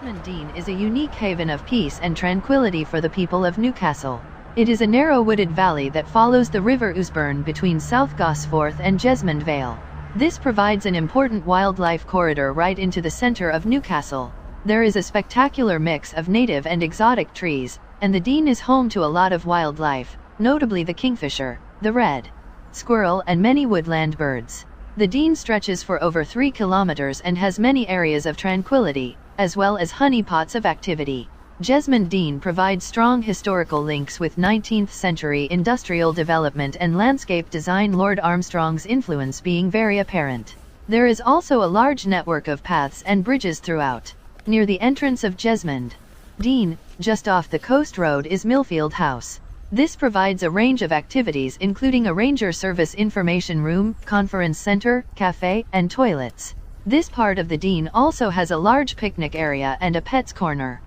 Jesmond Dene is a unique haven of peace and tranquility for the people of Newcastle. It is a narrow wooded valley that follows the River Ousbourne between South Gosforth and Jesmond Vale. This provides an important wildlife corridor right into the centre of Newcastle. There is a spectacular mix of native and exotic trees, and the Dene is home to a lot of wildlife, notably the kingfisher, the red squirrel and many woodland birds. The Dene stretches for over 3 kilometers and has many areas of tranquility, as well as honeypots of activity. Jesmond Dene provides strong historical links with 19th century industrial development and landscape design, Lord Armstrong's influence being very apparent. There is also a large network of paths and bridges throughout. Near the entrance of Jesmond Dene, just off the coast road, is Milfield House. This provides a range of activities including a ranger service information room, conference center, cafe, and toilets. This part of the Dene also has a large picnic area and a pets corner.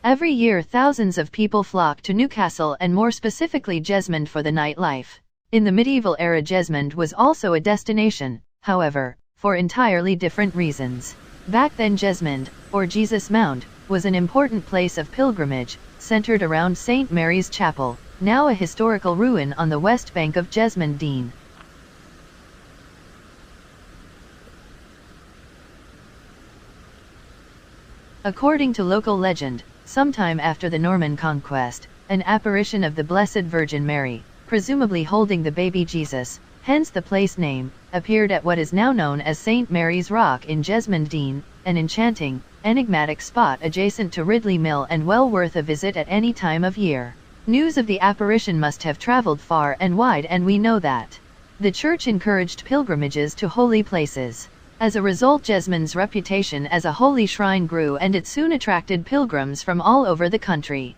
Every year thousands of people flock to Newcastle and more specifically Jesmond for the nightlife. In the medieval era Jesmond was also a destination, however, for entirely different reasons. Back then Jesmond, or Jesus Mound, was an important place of pilgrimage, centered around St. Mary's Chapel, now a historical ruin on the west bank of Jesmond Dene. According to local legend, sometime after the Norman conquest, an apparition of the Blessed Virgin Mary, presumably holding the baby Jesus, hence the place name, appeared at what is now known as St. Mary's Rock in Jesmond Dene, an enchanting, enigmatic spot adjacent to Ridley Mill and well worth a visit at any time of year. News of the apparition must have traveled far and wide, and we know that the church encouraged pilgrimages to holy places. As a result, Jesmond's reputation as a holy shrine grew, and it soon attracted pilgrims from all over the country.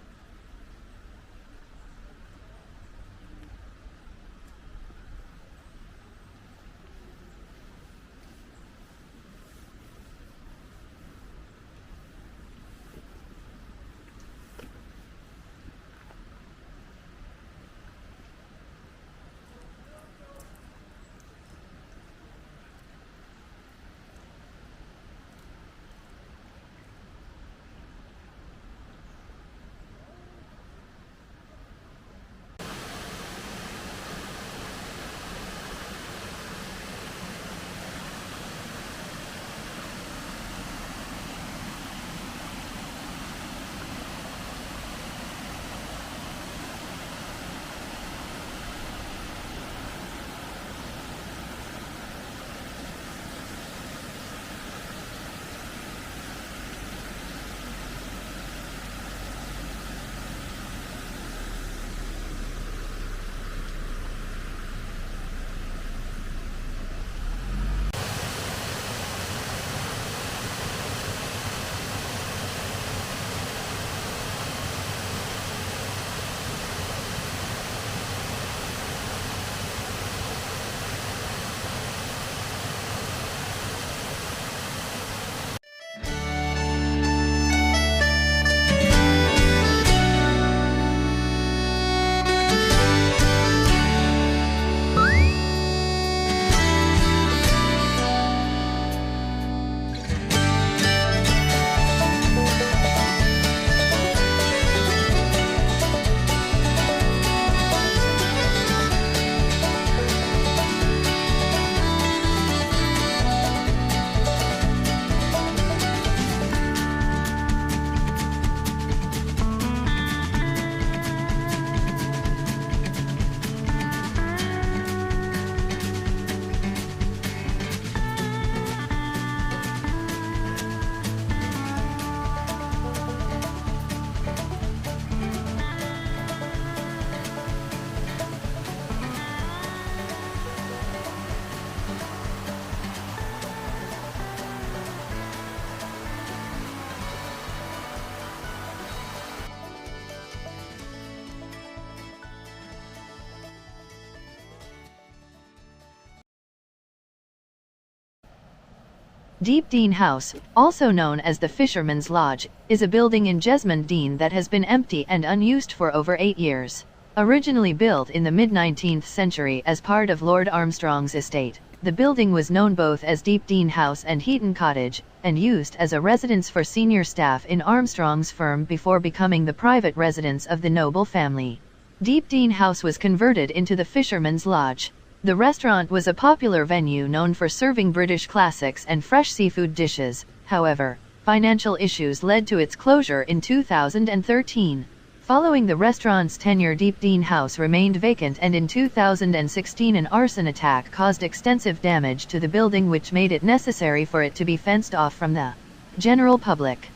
Deep Dene House, also known as the Fisherman's Lodge, is a building in Jesmond Dene that has been empty and unused for over 8 years. Originally built in the mid-19th century as part of Lord Armstrong's estate, the building was known both as Deep Dene House and Heaton Cottage, and used as a residence for senior staff in Armstrong's firm before becoming the private residence of the noble family. Deep Dene House was converted into the Fisherman's Lodge. The restaurant was a popular venue known for serving British classics and fresh seafood dishes. However, financial issues led to its closure in 2013. Following the restaurant's tenure, Deep Dene House remained vacant, and in 2016 an arson attack caused extensive damage to the building, which made it necessary for it to be fenced off from the general public.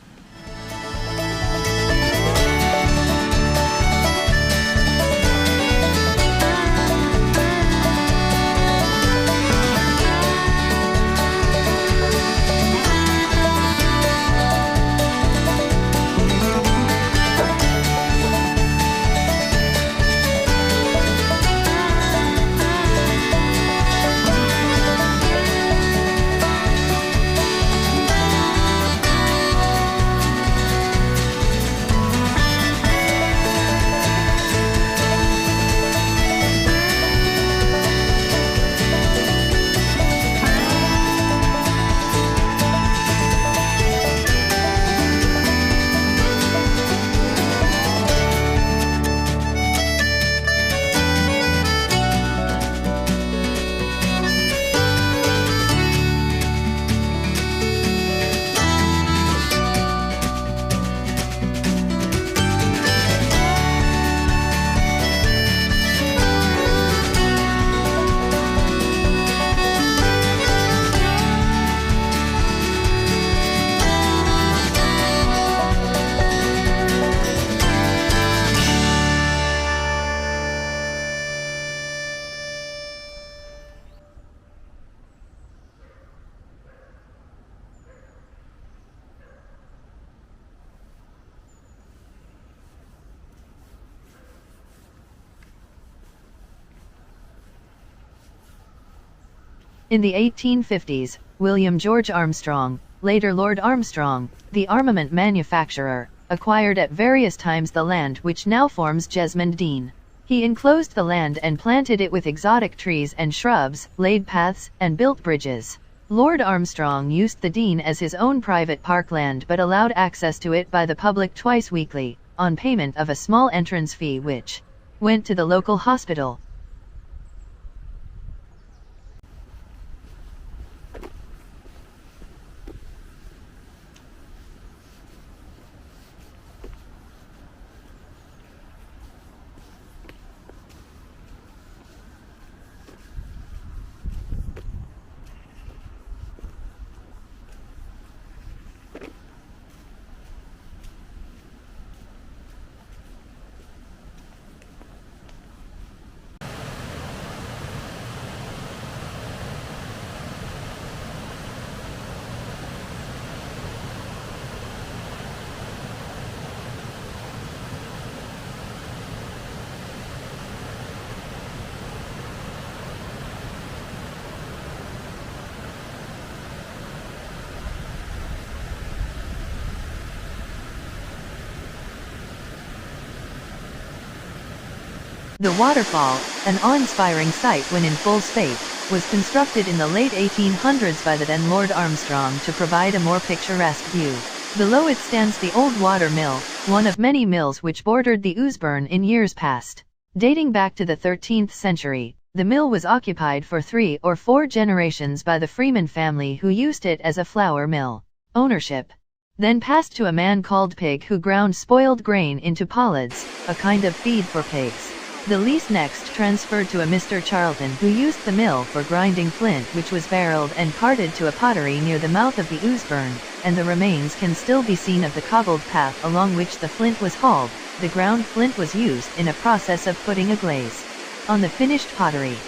In the 1850s, William George Armstrong, later Lord Armstrong, the armament manufacturer, acquired at various times the land which now forms Jesmond Dene. He enclosed the land and planted it with exotic trees and shrubs, laid paths, and built bridges. Lord Armstrong used the Dene as his own private parkland but allowed access to it by the public twice weekly, on payment of a small entrance fee which went to the local hospital. The waterfall, an awe-inspiring sight when in full sway, was constructed in the late 1800s by the then Lord Armstrong to provide a more picturesque view. Below it stands the old water mill, one of many mills which bordered the Ousbourne in years past. Dating back to the 13th century, the mill was occupied for 3 or 4 generations by the Freeman family who used it as a flour mill. Ownership then passed to a man called Pig who ground spoiled grain into pollads, a kind of feed for pigs. The lease next transferred to a Mr. Charlton who used the mill for grinding flint which was barreled and carted to a pottery near the mouth of the Ousbourne, and the remains can still be seen of the cobbled path along which the flint was hauled. The ground flint was used in a process of putting a glaze on the finished pottery.